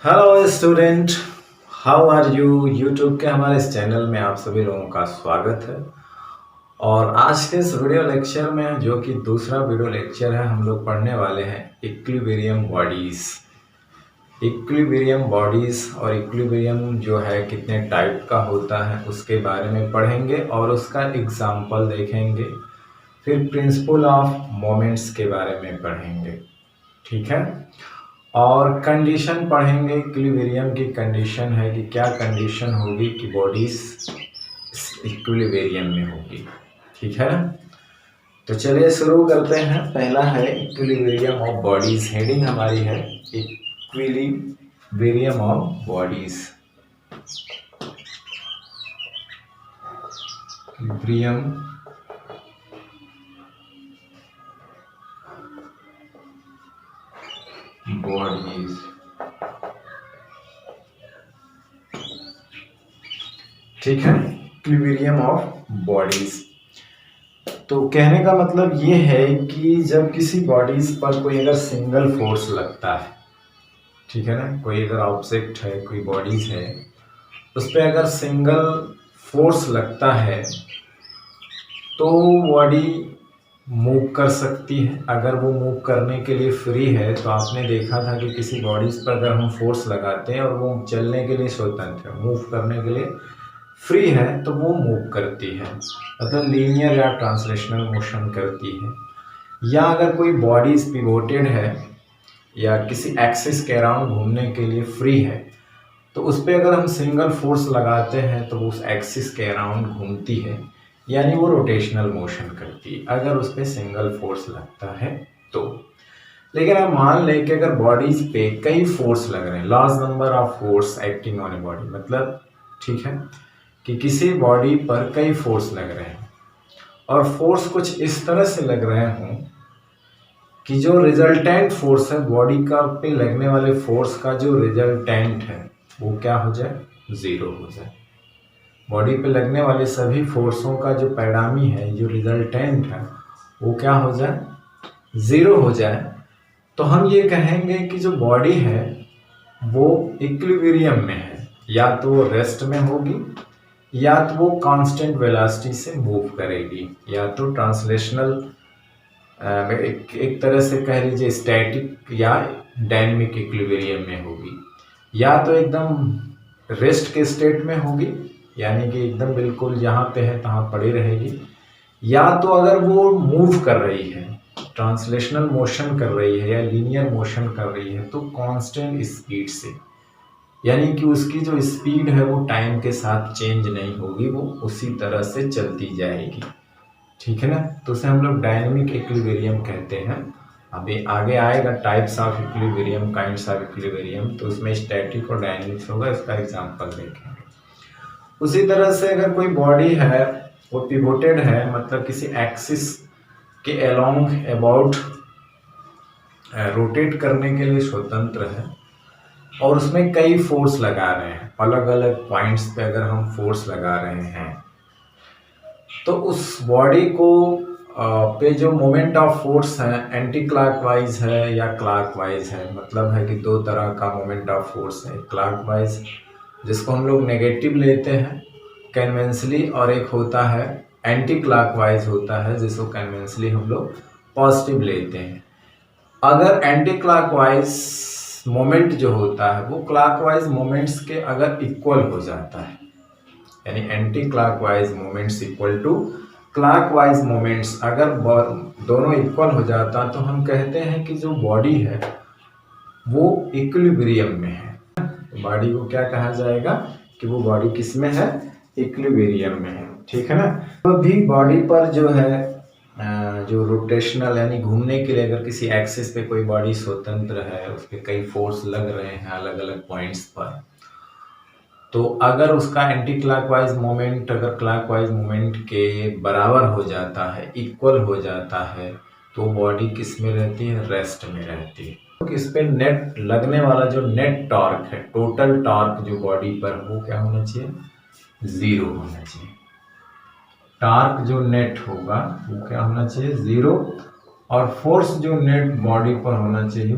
Hello student, how are you. YouTube के हमारे इस चैनल में आप सभी लोगों का स्वागत है। और आज के इस वीडियो लेक्चर में, जो कि दूसरा वीडियो लेक्चर है, हम लोग पढ़ने वाले हैं इक्विलिब्रियम बॉडीज। इक्विलिब्रियम बॉडीज और इक्विलिब्रियम जो है कितने टाइप का होता है उसके बारे में पढ़ेंगे और उसका एग्जाम्पल देखेंगे। फिर प्रिंसिपल ऑफ मोमेंट्स के बारे में पढ़ेंगे, ठीक है। और कंडीशन पढ़ेंगे। इक्विलिब्रियम की कंडीशन है कि क्या कंडीशन होगी कि बॉडीज इक्विलिब्रियम में होगी, ठीक है ना। तो चलिए शुरू करते हैं। पहला है इक्विलिब्रियम ऑफ बॉडीज। हेडिंग हमारी है equilibrium of bodies. Equilibrium bodies, ठीक है। इक्विलिब्रियम ऑफ बॉडीज तो कहने का मतलब ये है कि जब किसी बॉडीज पर कोई अगर सिंगल फोर्स लगता है, ठीक है ना, कोई अगर ऑब्जेक्ट है, कोई बॉडीज है, उस पर अगर सिंगल फोर्स लगता है तो बॉडी मूव कर सकती है। अगर वो मूव करने के लिए फ्री है, तो आपने देखा था कि किसी बॉडीज पर अगर हम फोर्स लगाते हैं और वो चलने के लिए स्वतंत्र है, मूव करने के लिए फ्री है, तो वो मूव करती है, मतलब लीनियर या ट्रांसलेशनल मोशन करती है। या अगर कोई बॉडीज पिवोटेड है या किसी एक्सिस के अराउंड घूमने के लिए फ्री है, तो उस पर अगर हम सिंगल फोर्स लगाते हैं तो वो उस एक्सिस के अराउंड घूमती है, यानी वो रोटेशनल मोशन करती है अगर उस पर सिंगल फोर्स लगता है तो। लेकिन अब मान लें कि अगर बॉडीज पे कई फोर्स लग रहे हैं, large number of force acting on a body, मतलब ठीक है कि किसी बॉडी पर कई फोर्स लग रहे हैं और फोर्स कुछ इस तरह से लग रहे हों कि जो रिजल्टेंट फोर्स है बॉडी का पे लगने वाले फोर्स का जो रिजल्टेंट है वो क्या हो जाए, जीरो हो जाए। बॉडी पे लगने वाले सभी फोर्सों का जो परिणामी है, जो रिजल्टेंट है, वो क्या हो जाए, जीरो हो जाए। तो हम ये कहेंगे कि जो बॉडी है वो इक्विलिब्रियम में है, या तो वो रेस्ट में होगी, या तो वो कांस्टेंट वेलोसिटी से मूव करेगी, या तो ट्रांसलेशनल एक तरह से कह लीजिए स्टैटिक या डायनेमिक इक्विलिब्रियम में होगी, या तो एकदम रेस्ट के स्टेट में होगी, यानी कि एकदम बिल्कुल जहाँ पे है तहाँ पड़ी रहेगी, या तो अगर वो मूव कर रही है, ट्रांसलेशनल मोशन कर रही है या लीनियर मोशन कर रही है, तो कांस्टेंट स्पीड से, यानी कि उसकी जो स्पीड है वो टाइम के साथ चेंज नहीं होगी, वो उसी तरह से चलती जाएगी, ठीक है ना। तो उसे हम लोग डायनेमिक इक्विलिब्रियम कहते हैं। अभी आगे आएगा types of equilibrium, kinds of equilibrium, तो उसमें स्टैटिक और डायनेमिक्स होगा, इसका एग्जांपल देखेंगे। उसी तरह से अगर कोई बॉडी है वो पिवोटेड है, मतलब किसी एक्सिस के अलोंग अबाउट रोटेट करने के लिए स्वतंत्र है, और उसमें कई फोर्स लगा रहे हैं, अलग अलग पॉइंट्स पे अगर हम फोर्स लगा रहे हैं, तो उस बॉडी को पे जो मोमेंट ऑफ फोर्स है एंटी क्लॉकवाइज है या क्लॉकवाइज है, मतलब है कि दो तरह का मोमेंट ऑफ फोर्स है। क्लॉकवाइज जिसको हम लोग नेगेटिव लेते हैं कन्वेंशनली, और एक होता है एंटी क्लॉकवाइज होता है जिसको कन्वेंशनली हम लोग पॉजिटिव लेते हैं। अगर एंटी क्लॉकवाइज मोमेंट जो होता है वो क्लॉकवाइज मोमेंट्स के अगर इक्वल हो जाता है, यानी anti clockwise moments equal to clockwise moments, अगर दोनों इक्वल हो जाता तो हम कहते हैं कि जो बॉडी है वो इक्विलिब्रियम में है। तो बॉडी को क्या कहा जाएगा कि वो बॉडी किस में है, इक्विलिब्रियम में है, ठीक है ना। तो भी बॉडी पर जो है जो रोटेशनल यानी घूमने के लिए अगर किसी एक्सिस पे कोई बॉडी स्वतंत्र है, उस पर कई फोर्स लग रहे हैं अलग अलग पॉइंट्स पर, तो अगर उसका एंटी क्लॉकवाइज मोमेंट अगर क्लॉकवाइज मोमेंट के बराबर हो जाता है, इक्वल हो जाता है, तो बॉडी किस में रहती है, रेस्ट में रहती है। तो इस पे नेट लगने वाला जो नेट टॉर्क है, टोटल टॉर्क जो बॉडी पर, वो क्या होना चाहिए, जीरो होना चाहिए। टॉर्क जो नेट होगा वो क्या होना चाहिए, जीरो, और फोर्स जो नेट बॉडी पर होना चाहिए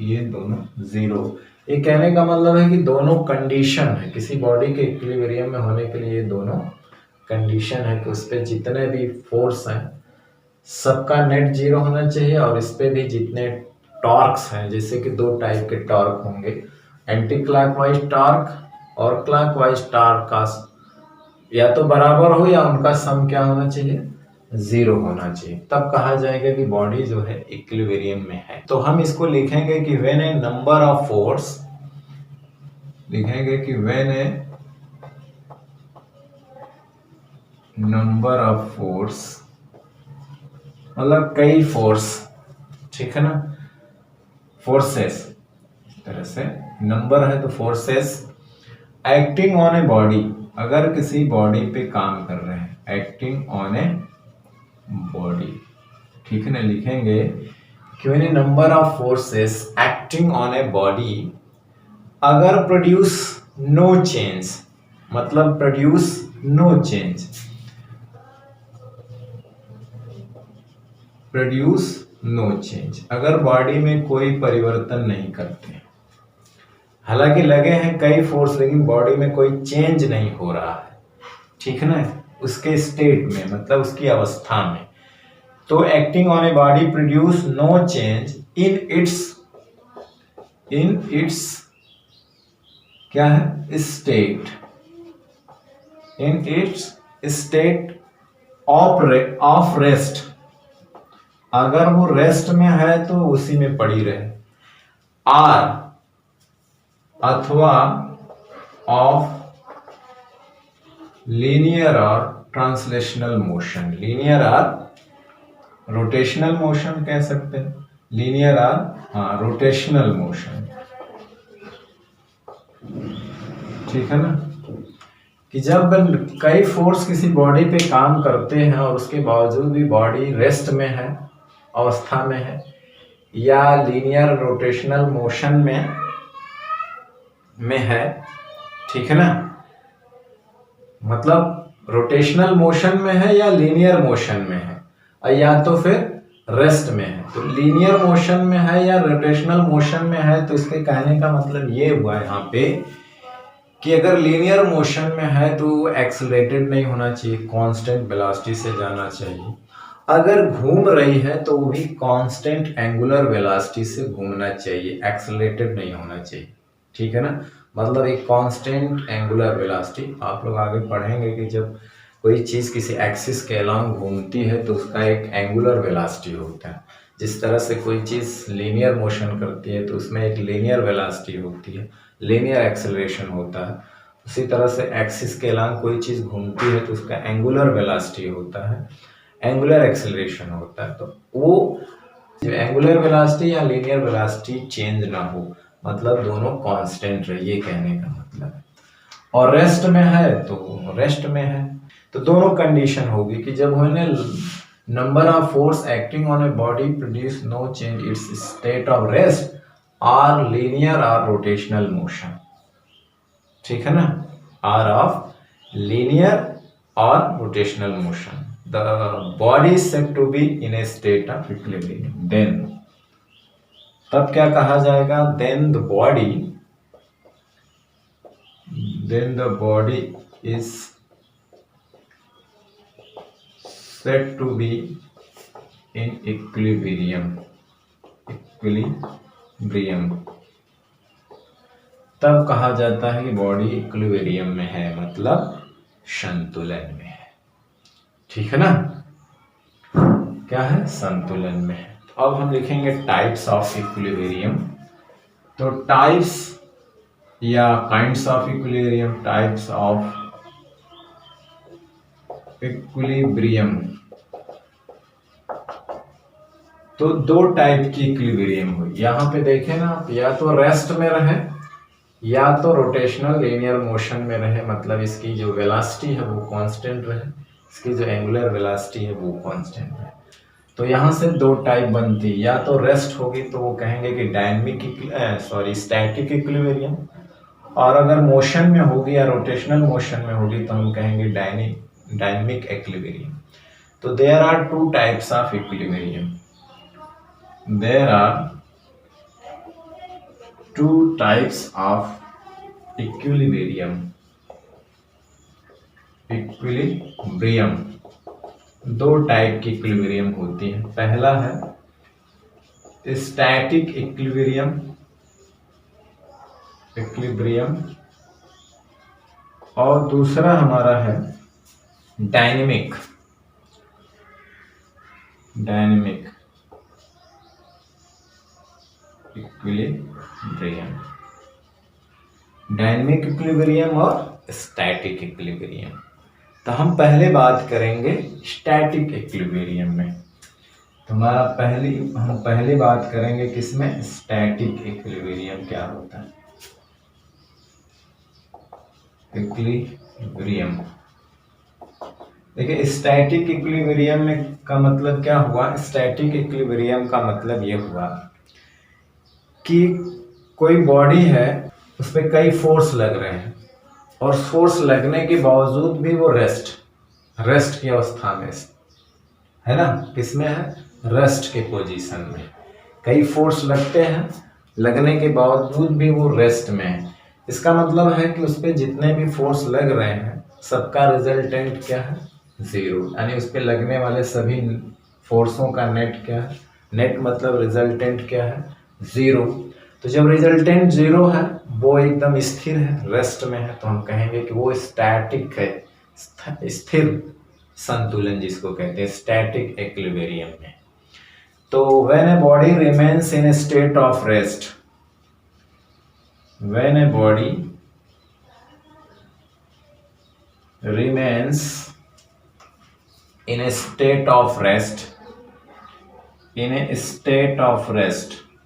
ये दोनों जीरो। ये कहने का मतलब है कि दोनों कंडीशन है किसी बॉडी के इक्विलिब्रियम में होने के लिए, दोनों कंडीशन है कि उस पर जितने भी फोर्स हैं सबका नेट जीरो होना चाहिए, और इस पे भी जितने टॉर्क्स हैं, जैसे कि दो टाइप के टॉर्क होंगे, एंटी क्लॉकवाइज टॉर्क और क्लॉकवाइज टॉर्क का या तो बराबर हो या उनका सम क्या होना चाहिए, जीरो होना चाहिए, तब कहा जाएगा कि बॉडी जो है इक्विलिब्रियम में है। तो हम इसको लिखेंगे कि when a number of force, लिखेंगे कि when a number of force, मतलब कई फोर्स, ठीक है ना, फोर्सेस, तरह से नंबर है तो forces acting on a body, अगर किसी बॉडी पे काम कर रहे हैं, एक्टिंग ऑन ए बॉडी, ठीक है ना, लिखेंगे कि when a number of forces acting on a body अगर प्रोड्यूस नो चेंज, मतलब produce no change, produce no change, अगर बॉडी में कोई परिवर्तन नहीं करते, हालांकि लगे हैं कई फोर्स लेकिन बॉडी में कोई चेंज नहीं हो रहा है, ठीक है ना, उसके स्टेट में, मतलब उसकी अवस्था में, तो acting on a body produce no change in its क्या है, state, in its state of rest, अगर वो रेस्ट में है तो उसी में पड़ी रहे, आर अथवा ऑफ लीनियर और ट्रांसलेशनल मोशन, लीनियर और रोटेशनल मोशन कह सकते हैं, लीनियर और रोटेशनल मोशन, ठीक है ना, कि जब कई फोर्स किसी बॉडी पे काम करते हैं और उसके बावजूद भी बॉडी रेस्ट में है, अवस्था में है, या लीनियर रोटेशनल मोशन में है, ठीक है ना, मतलब रोटेशनल मोशन में है या लीनियर मोशन में है, या तो फिर रेस्ट में है, तो लीनियर मोशन में है या रोटेशनल मोशन में है, तो इसके कहने का मतलब ये हुआ यहाँ पे कि अगर लीनियर मोशन में है तो एक्सेलरेटेड नहीं होना चाहिए, कांस्टेंट वेलोसिटी से जाना चाहिए, अगर घूम रही है तो वो भी कांस्टेंट एंगुलर वेलोसिटी से घूमना चाहिए, एक्सेलरेटेड नहीं होना चाहिए, ठीक है ना, मतलब एक कांस्टेंट एंगुलर वेलोसिटी, आप लोग आगे पढ़ेंगे कि जब कोई चीज़ किसी एक्सिस के अलोंग घूमती है तो उसका एक एंगुलर वेलोसिटी होता है, जिस तरह से कोई चीज़ लीनियर मोशन करती है तो उसमें एक लीनियर वेलोसिटी होती है, लीनियर एक्सेलरेशन होता है, उसी तरह से एक्सिस के अलोंग कोई चीज़ घूमती है तो उसका एंगुलर वेलोसिटी होता है, एंगुलर एक्सेलरेशन होता है, तो वो जो एंगुलर वेलोसिटी या लीनियर वेलोसिटी चेंज ना हो, मतलब दोनों कांस्टेंट रहे, ये कहने का मतलब है, और रेस्ट में है तो रेस्ट में है, तो दोनों कंडीशन होगी कि जब होने number of force acting on a body produce no change its state of rest or linear और रोटेशनल मोशन, ठीक है ना, आर ऑफ लीनियर और rotational motion, the body is said to be in a state of equilibrium, then तब क्या कहा जाएगा, then the body is said to be in equilibrium, तब कहा जाता है कि बॉडी इक्विलिब्रियम में है, मतलब संतुलन में है, ठीक है ना, क्या है, संतुलन में है। तो अब हम लिखेंगे टाइप्स ऑफ इक्विलिब्रियम, तो टाइप्स या kinds of equilibrium, types of equilibrium, तो दो टाइप की इक्विलिब्रियम हुई, यहाँ पे देखें ना आप, या तो रेस्ट में रहे या तो रोटेशनल लीनियर मोशन में रहे, मतलब इसकी जो वेलोसिटी है वो कांस्टेंट रहे, इसकी जो एंगुलर वेलोसिटी है वो कांस्टेंट रहे, तो यहाँ से दो टाइप बनती, या तो रेस्ट होगी तो वो कहेंगे कि स्टैटिक इक्विलिब्रियम, और अगर मोशन में होगी या रोटेशनल मोशन में होगी तो हम कहेंगे डायनेमिक इक्विलिब्रियम। तो there are two types of equilibrium, there are two types of equilibrium. Equilibrium, दो टाइप की इक्विलिब्रियम होती है। पहला है स्टैटिक इक्विलिब्रियम, और दूसरा हमारा है डायनेमिक इक्विलिब्रियम। डायनेमिक इक्विलिब्रियम और स्टैटिक इक्विलिब्रियम। तो हम पहले बात करेंगे स्टैटिक इक्विलिब्रियम में। तो हम पहले बात करेंगे किसमें, स्टैटिक इक्विलिब्रियम क्या होता है। इक्विलिब्रियम, देखिए स्टैटिक इक्विलिब्रियम में का मतलब क्या हुआ। स्टैटिक इक्विलिब्रियम का मतलब ये हुआ कि कोई बॉडी है, उस पर कई फोर्स लग रहे हैं, और फोर्स लगने के बावजूद भी वो रेस्ट की अवस्था में है ना। किसमें है, रेस्ट के पोजीशन में। कई फोर्स लगते हैं, लगने के बावजूद भी वो रेस्ट में है। इसका मतलब है कि उस पर जितने भी फोर्स लग रहे हैं सबका रिजल्टेंट क्या है, जीरो। यानी उस पर लगने वाले सभी फोर्सों का नेट क्या है, नेट मतलब रिजल्टेंट क्या है, जीरो। तो जब रिजल्टेंट जीरो है, वो एकदम स्थिर है, रेस्ट में है, तो हम कहेंगे कि वो स्टैटिक है, स्थिर संतुलन जिसको कहते हैं, स्टैटिक इक्विलिब्रियम में। तो when a body remains in a state of rest, when a body remains in a state of rest,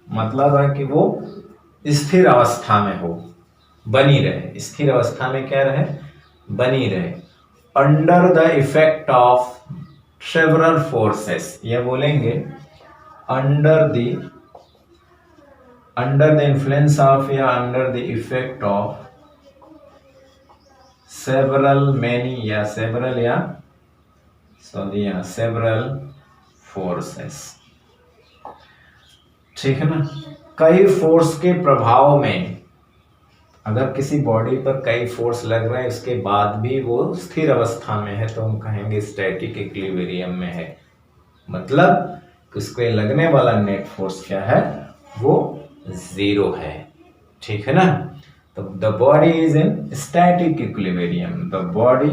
मतलब है कि वो स्थिर अवस्था में हो, बनी रहे। स्थिर अवस्था में क्या रहे, बनी रहे। Under the effect of several forces, ये बोलेंगे अंडर द influence of या under the effect of several forces। ठीक है ना। कई फोर्स के प्रभाव में अगर किसी बॉडी पर कई फोर्स लग रहे हैं, उसके बाद भी वो स्थिर अवस्था में है, तो हम कहेंगे स्टैटिक इक्विलिब्रियम में है। मतलब उसके लगने वाला नेट फोर्स क्या है, वो जीरो है। ठीक है ना। तो the body is in static equilibrium, the body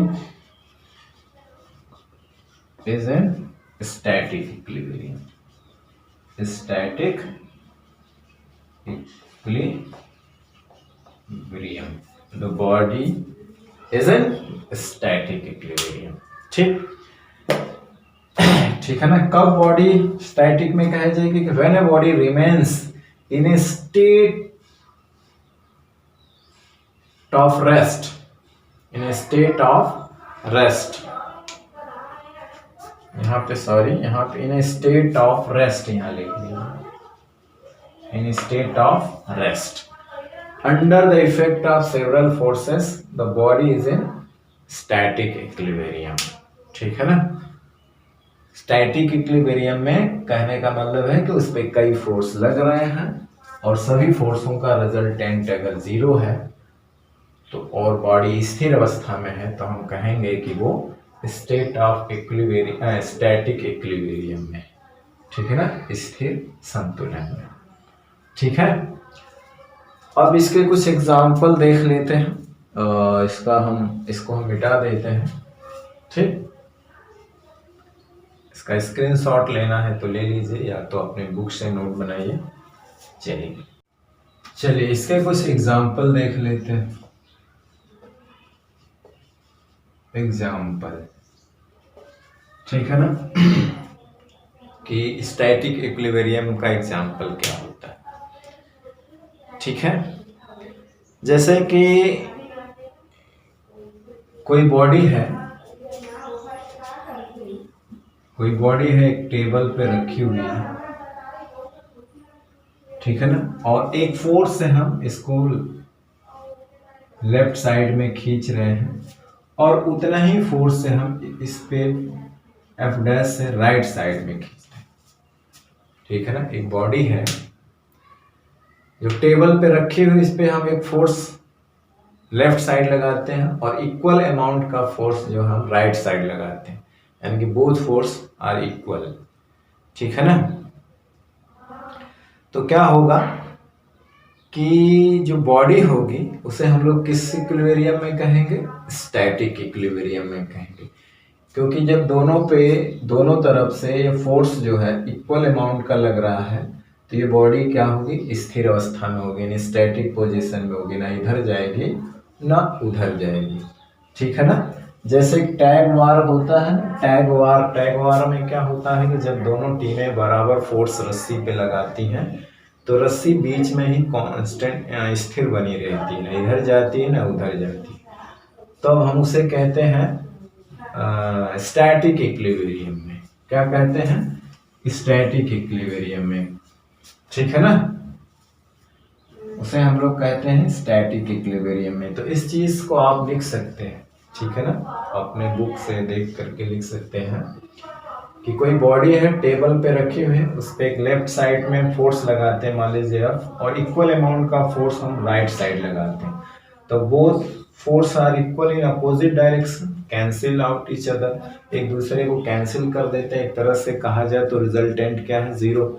is in static equilibrium, static equilibrium, the body is in static equilibrium. ठीक है ना। कब बॉडी स्टैटिक में कहा जाएगी कि when a body remains in a state of rest, यहाँ पे in a state of rest यहाँ लिख दिया, in a state of rest under the effect of several forces, the body is in static equilibrium। ठीक है ना। Static equilibrium में कहने का मतलब है कि उस पर कई फोर्स लग रहे हैं, और सभी फोर्सों का रिजल्टेंट अगर जीरो है, तो और बॉडी स्थिर अवस्था में है, तो हम कहेंगे कि वो state of equilibrium, static equilibrium में। ठीक है ना, स्थिर संतुलन में। ठीक है। अब इसके कुछ एग्जाम्पल देख लेते हैं। इसको हम मिटा देते हैं। ठीक, इसका स्क्रीनशॉट लेना है तो ले लीजिए, या तो अपने बुक से नोट बनाइए। चलिए इसके कुछ एग्जाम्पल देख लेते हैं। एग्जाम्पल, ठीक है ना, कि स्टैटिक इक्विलिब्रियम का एग्जाम्पल क्या होता है। ठीक है। जैसे कि कोई बॉडी है, एक टेबल पे रखी हुई है। ठीक है ना। और एक फोर्स से हम इसको लेफ्ट साइड में खींच रहे हैं, और उतना ही फोर्स से हम इस पे एफ डैश से राइट साइड में खींचते हैं। ठीक है ना। एक बॉडी है, जो टेबल पे रखी हुई इस पे हम एक फोर्स लेफ्ट साइड लगाते हैं और इक्वल अमाउंट का फोर्स जो हम राइट साइड लगाते हैं, यानी कि बोथ फोर्स आर इक्वल। ठीक है ना। तो क्या होगा कि जो बॉडी होगी उसे हम लोग किस इक्विलिब्रियम में कहेंगे, स्टैटिक इक्विलिब्रियम में कहेंगे, क्योंकि जब दोनों तरफ से ये फोर्स जो है इक्वल अमाउंट का लग रहा है तो ये बॉडी क्या होगी, स्थिर अवस्था में होगी, यानी स्टैटिक पोजीशन में होगी, ना इधर जाएगी ना उधर जाएगी। ठीक है ना। जैसे टैग वार होता है ना, टैग वार में क्या होता है कि जब दोनों टीमें बराबर फोर्स रस्सी पे लगाती हैं तो रस्सी बीच में ही कांस्टेंट स्थिर बनी रहती है, ना इधर जाती है ना उधर जाती है। तो हम उसे कहते हैं स्टैटिक इक्विलिब्रियम में। क्या कहते हैं, स्टैटिक इक्विलिब्रियम में। ठीक है ना, उसे हम लोग कहते हैं स्टैटिक इक्विलिब्रियम में। तो इस चीज को आप लिख सकते हैं। ठीक है ना, अपने बुक से देख करके लिख सकते हैं कि कोई बॉडी है टेबल पे रखी हुई है, उस पे एक लेफ्ट साइड में फोर्स लगाते हैं मान लीजिए आप, और इक्वल अमाउंट का फोर्स हम राइट साइड लगाते हैं। तो both force are equal in opposite direction, cancel out each other, एक दूसरे को कैंसिल कर देते हैं। एक तरह से कहा जाए तो रिजल्टेंट क्या है, जीरो।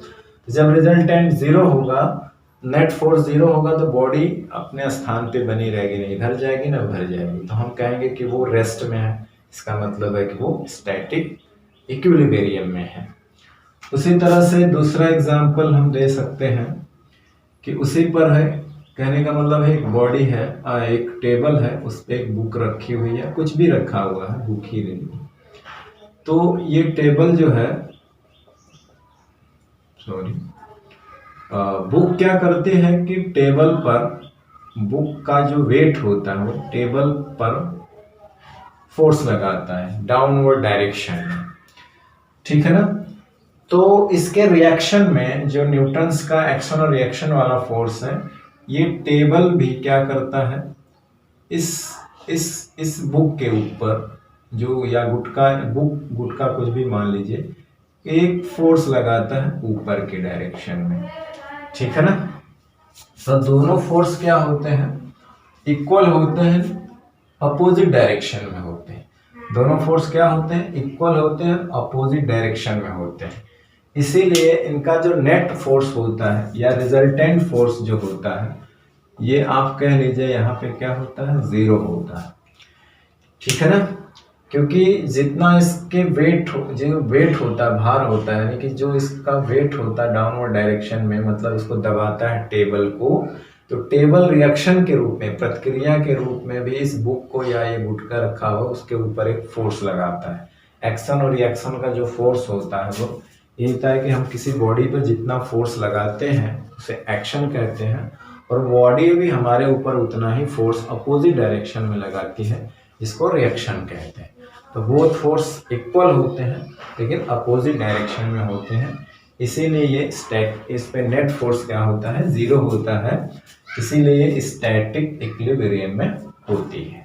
जब रिजल्टेंट जीरो होगा, नेट फोर्स जीरो होगा, तो बॉडी अपने स्थान पे बनी रहेगी, नहीं इधर जाएगी ना उधर जाएगी, तो हम कहेंगे कि वो रेस्ट में है। इसका मतलब है कि वो स्टैटिक इक्विलिब्रियम में है। उसी तरह से दूसरा एग्जांपल हम दे सकते हैं कि उसी पर है, कहने का मतलब है एक बॉडी है, एक टेबल है, उस पर एक बुक रखी हुई है, कुछ भी रखा हुआ है, बुक ही नहीं। तो ये टेबल जो है, बुक क्या करती है कि टेबल पर बुक का जो वेट होता है वो टेबल पर फोर्स लगाता है डाउनवर्ड डायरेक्शन में। ठीक है ना। तो इसके रिएक्शन में जो न्यूटन्स का एक्शन और रिएक्शन वाला फोर्स है, ये टेबल भी क्या करता है, इस बुक के ऊपर जो, या गुटका कुछ भी मान लीजिए, एक फोर्स लगाता है ऊपर के डायरेक्शन में। ठीक है ना। तो दोनों फोर्स क्या होते हैं, इक्वल होते हैं, अपोजिट डायरेक्शन में होते हैं। दोनों फोर्स क्या होते हैं, इक्वल होते हैं, अपोजिट डायरेक्शन में होते हैं। इसीलिए इनका जो नेट फोर्स होता है या रिजल्टेंट फोर्स जो होता है, ये आप कह लीजिए यहाँ पे क्या होता है, जीरो होता है। ठीक है ना, क्योंकि जितना इसके जो वेट होता है, भार होता है, यानी कि जो इसका वेट होता है डाउनवर्ड डायरेक्शन में, मतलब इसको दबाता है टेबल को, तो टेबल रिएक्शन के रूप में, प्रतिक्रिया के रूप में भी इस बुक को या ये गुटका रखा हो उसके ऊपर एक फोर्स लगाता है। एक्शन और रिएक्शन का जो फोर्स होता है वो ये होता है कि हम किसी बॉडी पर जितना फोर्स लगाते हैं उसे एक्शन कहते हैं, और बॉडी भी हमारे ऊपर उतना ही फोर्स अपोजिट डायरेक्शन में लगाती है, जिसको रिएक्शन कहते हैं। तो बोथ फोर्स इक्वल होते हैं लेकिन अपोजिट डायरेक्शन में होते हैं, इसीलिए ये इस पे नेट फोर्स क्या होता है, जीरो होता है, इसीलिए स्टैटिक इक्विलिब्रियम में होती है।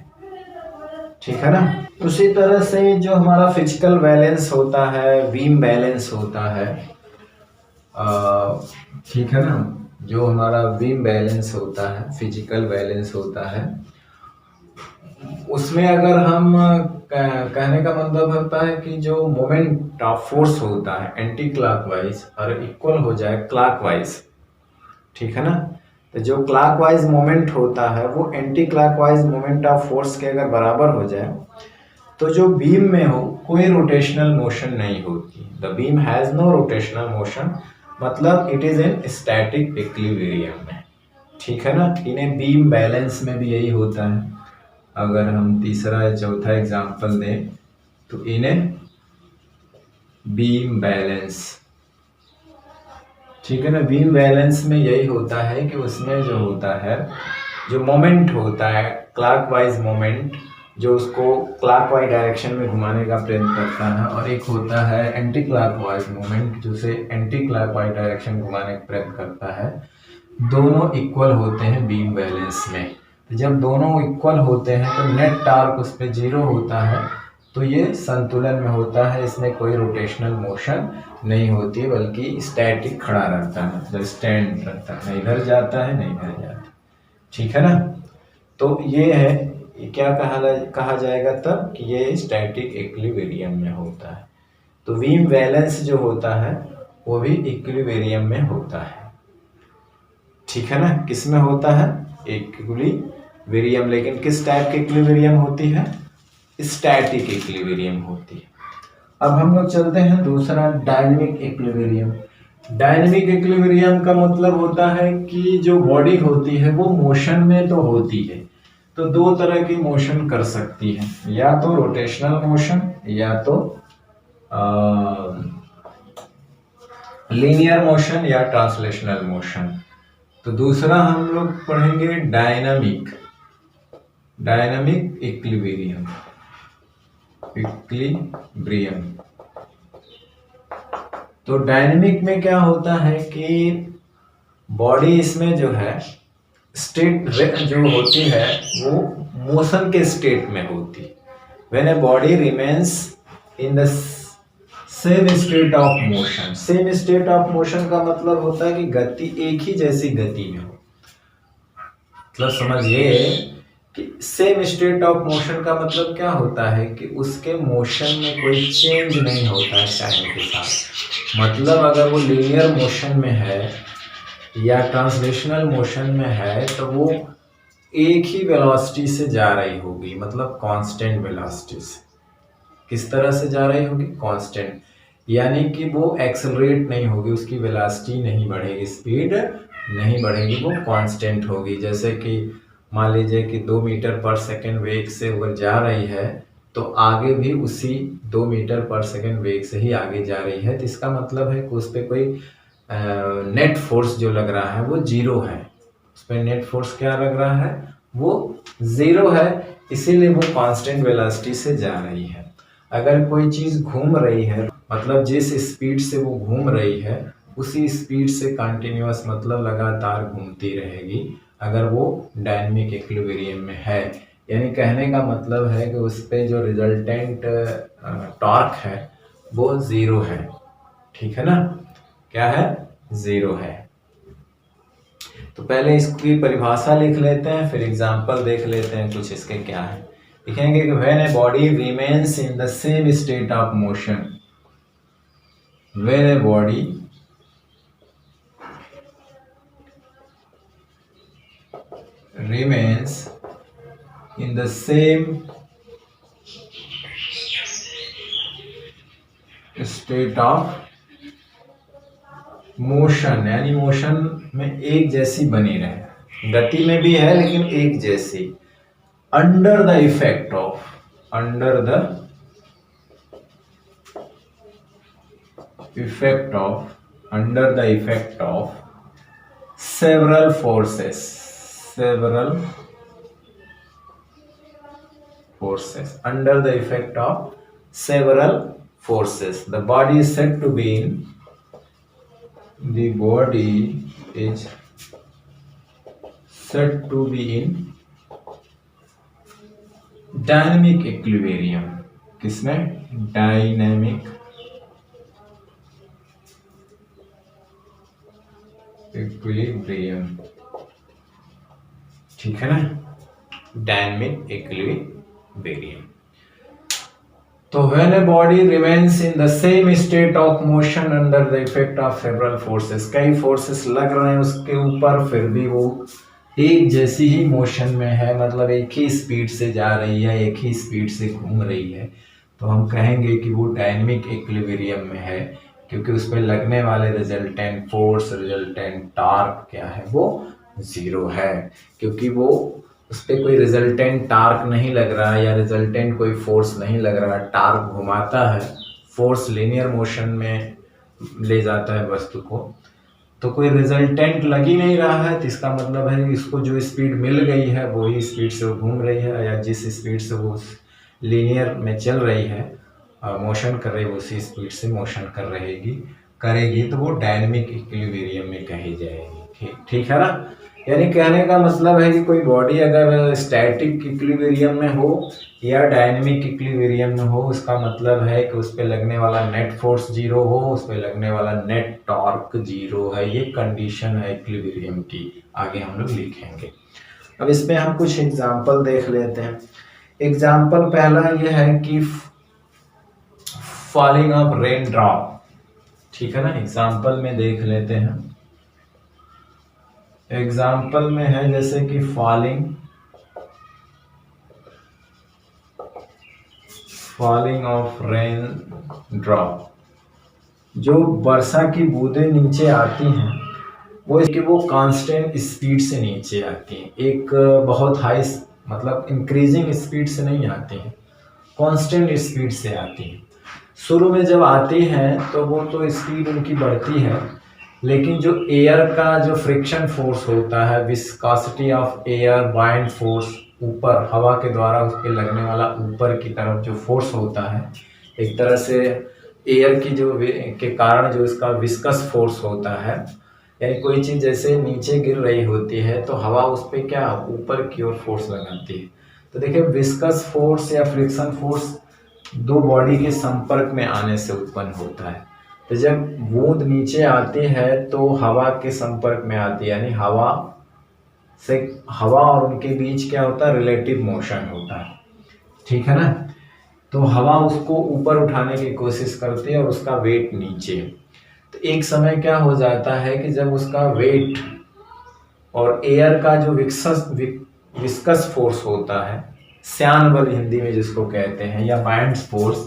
ठीक है ना। उसी तरह से जो हमारा फिजिकल बैलेंस होता है, बीम बैलेंस होता है, ठीक है ना, जो हमारा बीम बैलेंस होता है, फिजिकल बैलेंस होता है, उसमें अगर हम कहने का मतलब होता है कि जो मोमेंट ऑफ फोर्स होता है एंटी क्लॉकवाइज और इक्वल हो जाए क्लॉकवाइज। ठीक है ना। तो जो क्लॉकवाइज मोमेंट होता है वो anti clockwise moment of force के अगर बराबर हो जाए तो जो बीम में हो कोई रोटेशनल मोशन नहीं होती। The beam has no rotational motion, मतलब it is in static equilibrium में। ठीक है ना। इन्हें बीम बैलेंस में भी यही होता है। अगर हम तीसरा या चौथा एग्जांपल दें तो इन्हें बीम बैलेंस, ठीक है ना, बीम बैलेंस में यही होता है कि उसमें जो होता है, जो मोमेंट होता है क्लॉकवाइज मोमेंट, जो उसको क्लॉकवाइज डायरेक्शन में घुमाने का प्रयत्न करता है, और एक होता है एंटी क्लॉकवाइज मोमेंट जो से एंटी क्लॉकवाइज डायरेक्शन घुमाने का प्रयत्न करता है। दोनों इक्वल होते हैं बीम बैलेंस में। जब दोनों इक्वल होते हैं तो नेट टार्क उस पर जीरो होता है, तो ये संतुलन में होता है, इसमें कोई रोटेशनल मोशन नहीं होती है, बल्कि स्टैटिक खड़ा रहता है, मतलब स्टैंड रहता है, न इधर जाता है न इधर जाता है। ठीक है ना। तो ये है, क्या कहा जाएगा तब कि ये स्टैटिक इक्विलिब्रियम में होता है। तो बीम बैलेंस जो होता है वो भी इक्विलिब्रियम में होता है। ठीक है ना। किस में होता है? इक्विलिब्रियम। लेकिन किस टाइप की इक्विलिब्रियम होती है? स्टैटिक इक्विलिब्रियम होती है। अब हम लोग चलते हैं दूसरा, डायनेमिक इक्विलिब्रियम। डायनेमिक इक्विलिब्रियम का मतलब होता है कि जो बॉडी होती है वो मोशन में तो होती है, तो दो तरह की मोशन कर सकती है, या तो रोटेशनल मोशन या तो लीनियर मोशन या ट्रांसलेशनल मोशन। तो दूसरा हम लोग पढ़ेंगे डायनामिक इक्विलिब्रियम। तो डायनेमिक में क्या होता है कि बॉडी इसमें जो है स्टेट जो होती है वो मोशन के स्टेट में होती है। When a body remains in the same state of motion. Same state of motion का मतलब होता है कि गति एक ही जैसी गति में हो। मतलब समझिए कि सेम स्टेट ऑफ मोशन का मतलब क्या होता है कि उसके मोशन में कोई चेंज नहीं होता है टाइम के साथ। मतलब अगर वो लीनियर मोशन में है या ट्रांसलेशनल मोशन में है तो वो एक ही वेलोसिटी से जा रही होगी, मतलब कांस्टेंट वेलोसिटी से। किस तरह से जा रही होगी? कांस्टेंट, यानी कि वो एक्सेलरेट नहीं होगी, उसकी वेलोसिटी नहीं बढ़ेगी, स्पीड नहीं बढ़ेगी, वो कांस्टेंट होगी। जैसे कि मान लीजिए कि 2 मीटर पर सेकंड वेग से अगर जा रही है तो आगे भी उसी 2 मीटर पर सेकंड वेग से ही आगे जा रही है। तो इसका मतलब है कि उस पर कोई नेट फोर्स जो लग रहा है वो जीरो है। उस पर नेट फोर्स क्या लग रहा है? वो जीरो है, इसीलिए वो कांस्टेंट वेलोसिटी से जा रही है। अगर कोई चीज घूम रही है, मतलब जिस स्पीड से वो घूम रही है उसी स्पीड से कंटिन्यूअस, मतलब लगातार घूमती रहेगी, अगर वो डायनेमिक इक्विलिब्रियम में है। यानी कहने का मतलब है कि उस पे जो रिजल्टेंट टॉर्क है वो जीरो है। ठीक है ना। क्या है? जीरो है। तो पहले इसकी परिभाषा लिख लेते हैं, फिर एग्जांपल देख लेते हैं कुछ इसके क्या है। लिखेंगे कि when a body remains in the same state of motion, when a body remains in the same state of motion, यानी मोशन में एक जैसी बनी रहे, गति में भी है लेकिन एक जैसी, under the effect of several forces, under the effect of several forces, the body is said to be in dynamic equilibrium. किसमें? Dynamic equilibrium. ठीक है ना। Dynamic equilibrium. तो when a body remains in the same state of motion under the effect of several forces, कई forces लग रहे हैं उसके ऊपर, फिर भी वो एक जैसी ही मोशन में है, मतलब एक ही स्पीड से जा रही है, एक ही स्पीड से घूम रही है, तो हम कहेंगे कि वो डायनेमिक इक्विलिब्रियम में है, क्योंकि उस पर लगने वाले रिजल्टेंट फोर्स, रिजल्टेंट टॉर्क क्या है? वो जीरो है। क्योंकि वो उस पर कोई रिजल्टेंट टार्क नहीं लग रहा है या रिजल्टेंट कोई फोर्स नहीं लग रहा है। टार्क घुमाता है, फोर्स लीनियर मोशन में ले जाता है वस्तु को, तो कोई रिजल्टेंट लग ही नहीं रहा है। तो इसका मतलब है कि इसको जो स्पीड मिल गई है वही स्पीड से वो घूम रही है, या जिस स्पीड से वो लीनियर में चल रही है, मोशन कर रही है, उसी स्पीड से मोशन करेगी, तो वो डायनेमिक इक्विलिब्रियम में कही जाएगी। ठीक है ना। यानी कहने का मतलब है कि कोई बॉडी अगर स्टैटिक इक्विलिब्रियम में हो या डायनेमिक इक्विलिब्रियम में हो, उसका मतलब है कि उस पे लगने वाला नेट फोर्स जीरो हो, उस पे लगने वाला नेट टॉर्क जीरो है। ये कंडीशन है इक्विलिब्रियम की, आगे हम लोग लिखेंगे। अब इसमें हम कुछ एग्जाम्पल देख लेते हैं। एग्जाम्पल पहला ये है कि फॉलिंग ऑफ रेन ड्रॉप, ठीक है ना। एग्जाम्पल में देख लेते हैं। एग्जाम्पल में है जैसे कि फॉलिंग ऑफ रेन ड्रॉप, जो वर्षा की बूंदें नीचे आती हैं वो कांस्टेंट स्पीड से नीचे आती हैं। एक बहुत हाई मतलब इंक्रीजिंग स्पीड से नहीं आती हैं, कांस्टेंट स्पीड से आती हैं। शुरू में जब आती हैं तो वो तो स्पीड उनकी बढ़ती है, लेकिन जो एयर का जो फ्रिक्शन फोर्स होता है, viscosity of air bind force, ऊपर हवा के द्वारा उस पर लगने वाला ऊपर की तरफ जो फोर्स होता है, एक तरह से एयर की जो के कारण जो इसका विस्कस फोर्स होता है, यानी कोई चीज़ जैसे नीचे गिर रही होती है तो हवा उस पर क्या ऊपर की ओर फोर्स लगाती है। तो देखिए विस्कस फोर्स या फ्रिक्शन फोर्स दो बॉडी के संपर्क में आने से उत्पन्न होता है। तो जब बूंद नीचे आती है तो हवा के संपर्क में आती है, यानी हवा और उनके बीच क्या होता है, रिलेटिव मोशन होता है, ठीक है ना। तो हवा उसको ऊपर उठाने की कोशिश करती है और उसका वेट नीचे। तो एक समय क्या हो जाता है कि जब उसका वेट और एयर का जो विस्कस फोर्स होता है, श्यान बल हिंदी में जिसको कहते हैं, या बाइंड फोर्स,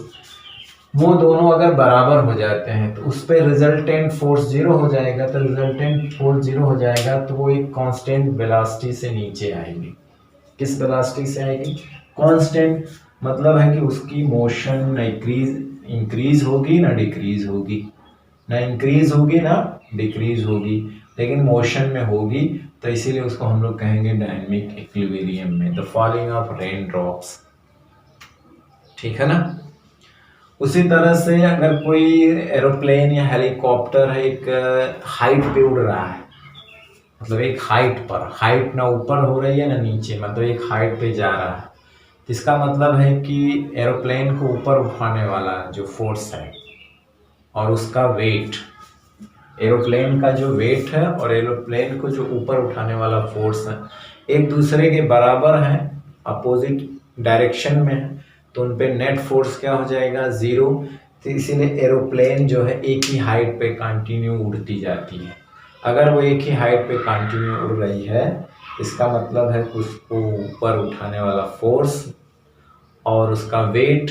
वो दोनों अगर बराबर हो जाते हैं तो उस पर रिजल्टेंट फोर्स जीरो हो जाएगा। तो रिजल्टेंट फोर्स जीरो हो जाएगा तो वो एक कांस्टेंट वेलोसिटी से नीचे आएगी। किस वेलोसिटी से आएगी? कांस्टेंट, मतलब है कि उसकी मोशन न इंक्रीज होगी ना डिक्रीज होगी, ना इंक्रीज होगी ना डिक्रीज होगी, लेकिन मोशन में होगी। तो इसीलिए उसको हम लोग कहेंगे डायनेमिक इक्विलिब्रियम में the falling of rain drops, ठीक है ना। उसी तरह से अगर कोई एरोप्लेन या हेलीकॉप्टर है, एक हाइट पे उड़ रहा है, मतलब एक हाइट पर, हाइट ना ऊपर हो रही है ना नीचे, मतलब एक हाइट पे जा रहा है, इसका मतलब है कि एरोप्लेन को ऊपर उठाने वाला जो फोर्स है और उसका वेट, एरोप्लेन का जो वेट है और एरोप्लेन को जो ऊपर उठाने वाला फोर्स है, एक दूसरे के बराबर हैं, अपोजिट डायरेक्शन में है, तो उन पे नेट फोर्स क्या हो जाएगा? जीरो। तो इसीलिए एरोप्लेन जो है एक ही हाइट पे कंटिन्यू उड़ती जाती है। अगर वो एक ही हाइट पे कंटिन्यू उड़ रही है, इसका मतलब है कि उसको ऊपर उठाने वाला फोर्स और उसका वेट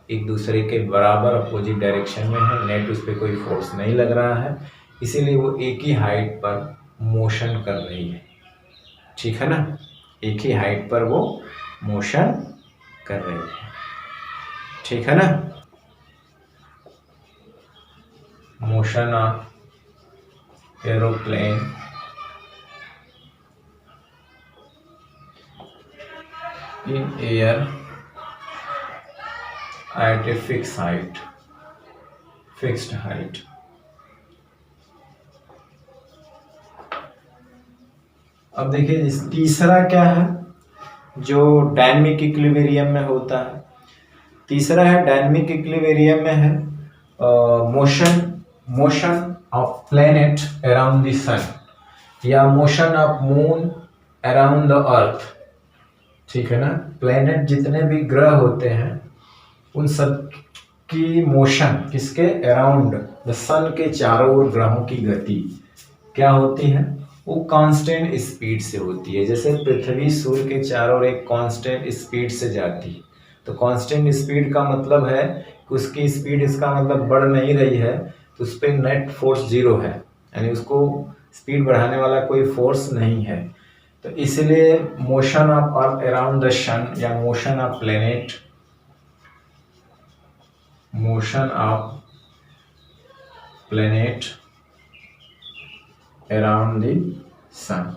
एक दूसरे के बराबर अपोजिट डायरेक्शन में है, नेट उस पर कोई फोर्स नहीं लग रहा है, इसीलिए वो एक ही हाइट पर मोशन कर रही है, ठीक है ना। एक ही हाइट पर वो मोशन कर रही है, ठीक है ना। Motion of aeroplane in air at a fixed height. अब देखिए तीसरा क्या है, जो डायनेमिक इक्विलिब्रियम में होता है। तीसरा है डायनेमिक इक्विलिब्रियम में है motion of planet around the sun, या motion of moon around the earth, ठीक है ना। प्लैनेट जितने भी ग्रह होते हैं उन सब की मोशन किसके अराउंड द सन के चारों ओर ग्रहों की गति क्या होती है? वो कांस्टेंट स्पीड से होती है। जैसे पृथ्वी सूर्य के चारों ओर एक कांस्टेंट स्पीड से जाती है, तो कांस्टेंट स्पीड का मतलब है कि उसकी स्पीड, इसका मतलब बढ़ नहीं रही है, तो उस पर नेट फोर्स जीरो है, यानी उसको स्पीड बढ़ाने वाला कोई फोर्स नहीं है। तो इसलिए motion of earth around the sun या motion of planet, motion of planet around the sun,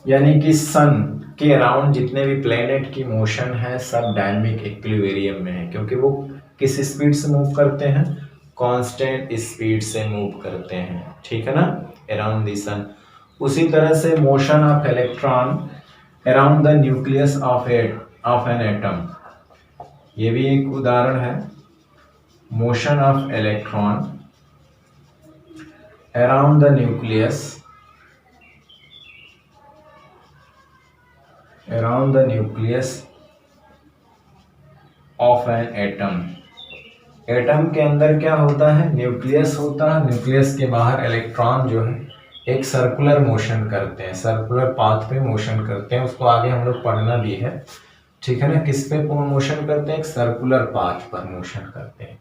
यानी कि सन के अराउंड जितने भी प्लेनेट की मोशन है सब डायनेमिक इक्विलिब्रियम में है, क्योंकि वो किस स्पीड से मूव करते हैं? कांस्टेंट स्पीड से मूव करते हैं, ठीक है ना, अराउंड द सन। उसी तरह से motion of electron around the nucleus of an atom, ये भी एक उदाहरण है। Motion of electron around the nucleus of an atom. Atom के अंदर क्या होता है, न्यूक्लियस होता है, न्यूक्लियस के बाहर इलेक्ट्रॉन जो है एक सर्कुलर मोशन करते हैं, सर्कुलर पाथ पे मोशन करते हैं, उसको आगे हम लोग पढ़ना भी है, ठीक है ना। किस पे मोशन करते हैं, एक सर्कुलर पाथ पर मोशन करते हैं।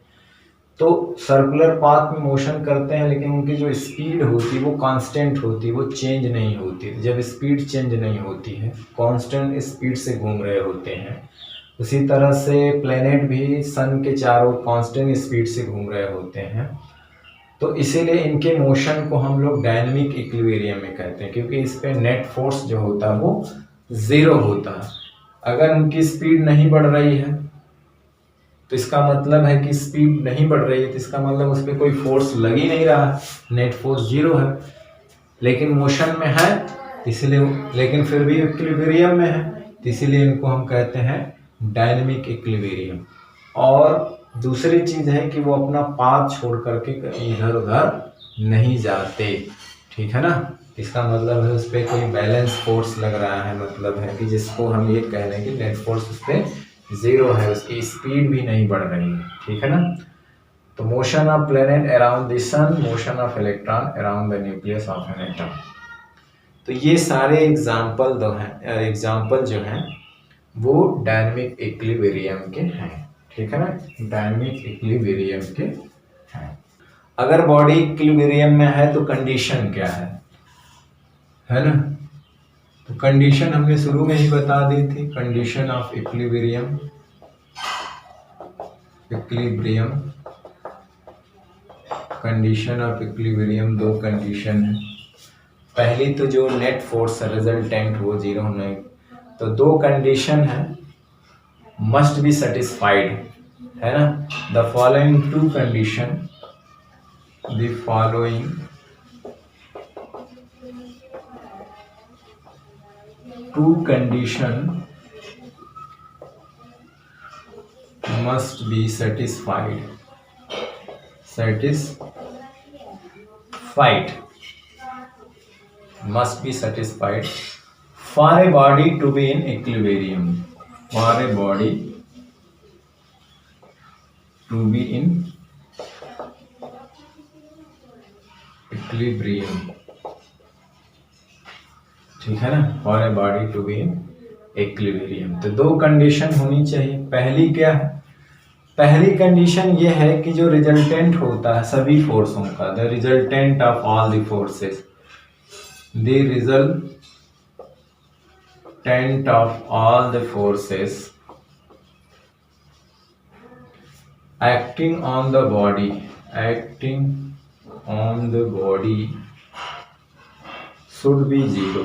तो सर्कुलर पाथ में मोशन करते हैं, लेकिन उनकी जो स्पीड होती है वो कांस्टेंट होती है, वो चेंज नहीं होती। जब स्पीड चेंज नहीं होती है, कांस्टेंट स्पीड से घूम रहे होते हैं। उसी तरह से प्लेनेट भी सन के चारों कांस्टेंट स्पीड से घूम रहे होते हैं। तो इसीलिए इनके मोशन को हम लोग डायनेमिक इक्विलिब्रियम में कहते हैं, क्योंकि इस पे नेट फोर्स जो होता है वो जीरो होता है। अगर उनकी स्पीड नहीं बढ़ रही है तो इसका मतलब है कि स्पीड नहीं बढ़ रही है, तो इसका मतलब उस पर कोई फोर्स लग ही नहीं रहा, नेट फोर्स जीरो है। लेकिन मोशन में है इसीलिए, लेकिन फिर भी इक्विलिब्रियम में है, तो इसीलिए इनको हम कहते हैं डायनेमिक इक्विलिब्रियम। और दूसरी चीज है कि वो अपना पाथ छोड़ करके इधर उधर नहीं जाते, ठीक है ना। इसका मतलब है उस पर कोई बैलेंस फोर्स लग रहा है, मतलब है कि जिसको हम ये कह रहे हैं कि नेट फोर्स उस पर जीरो है, उसकी स्पीड भी नहीं बढ़ रही है, ठीक है ना। तो motion of planet around the sun, motion of electron around the nucleus of an atom. तो ये सारे एग्जाम्पल जो हैं वो डायनेमिक इक्विलिब्रियम के हैं, ठीक है ना, डायनेमिक इक्विलिब्रियम के हैं। अगर बॉडी इक्विलिब्रियम में है तो कंडीशन क्या है ना। तो कंडीशन हमने शुरू में ही बता दी थी, condition of equilibrium condition of equilibrium दो कंडीशन है। पहली तो जो नेट फोर्स रिजल्टेंट वो जीरो होना, तो दो कंडीशन है, मस्ट बी सेटिस्फाइड, है ना। The following two condition, the following two condition must be satisfied must be satisfied for a body to be in equilibrium, for a body to be in equilibrium, ठीक है ना, for a body to be in equilibrium। तो दो condition होनी चाहिए। पहली क्या है, पहली कंडीशन ये है कि जो रिजल्टेंट होता है सभी फोर्सों का, the resultant of all the forces, the resultant of all the forces acting on the body should be zero,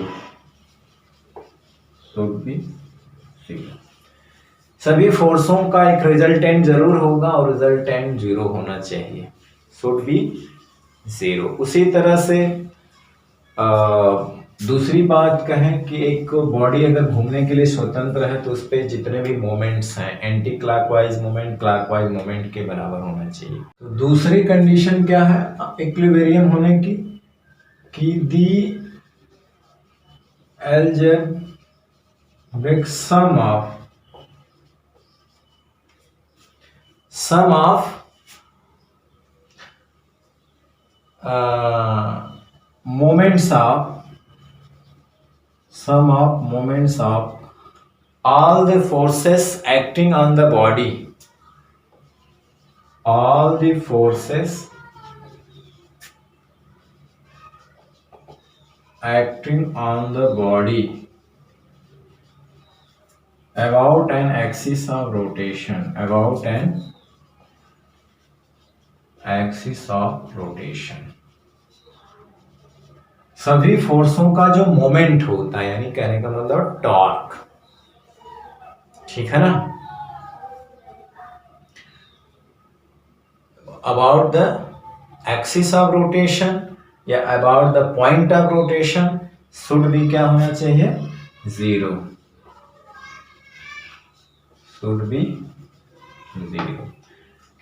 सभी फोर्सों का एक रिजल्टेंट जरूर होगा और रिजल्टेंट जीरो होना चाहिए, शुड बी जीरो। उसी तरह से दूसरी बात कहें कि एक बॉडी अगर घूमने के लिए स्वतंत्र है तो उस पर जितने भी मोमेंट्स हैं, anti clockwise moment clockwise moment के बराबर होना चाहिए। तो दूसरी कंडीशन क्या है इक्विलिब्रियम होने की, कि दी algebraic sum of moments of all the forces acting on the body, all the forces acting on the body about an axis of rotation, about an axis of rotation, सभी फोर्सों का जो moment होता है, यानी कहने का मतलब टॉर्क, ठीक है ना, about the axis of rotation या about the point of rotation should भी क्या होना चाहिए, 0, शुड भी 0।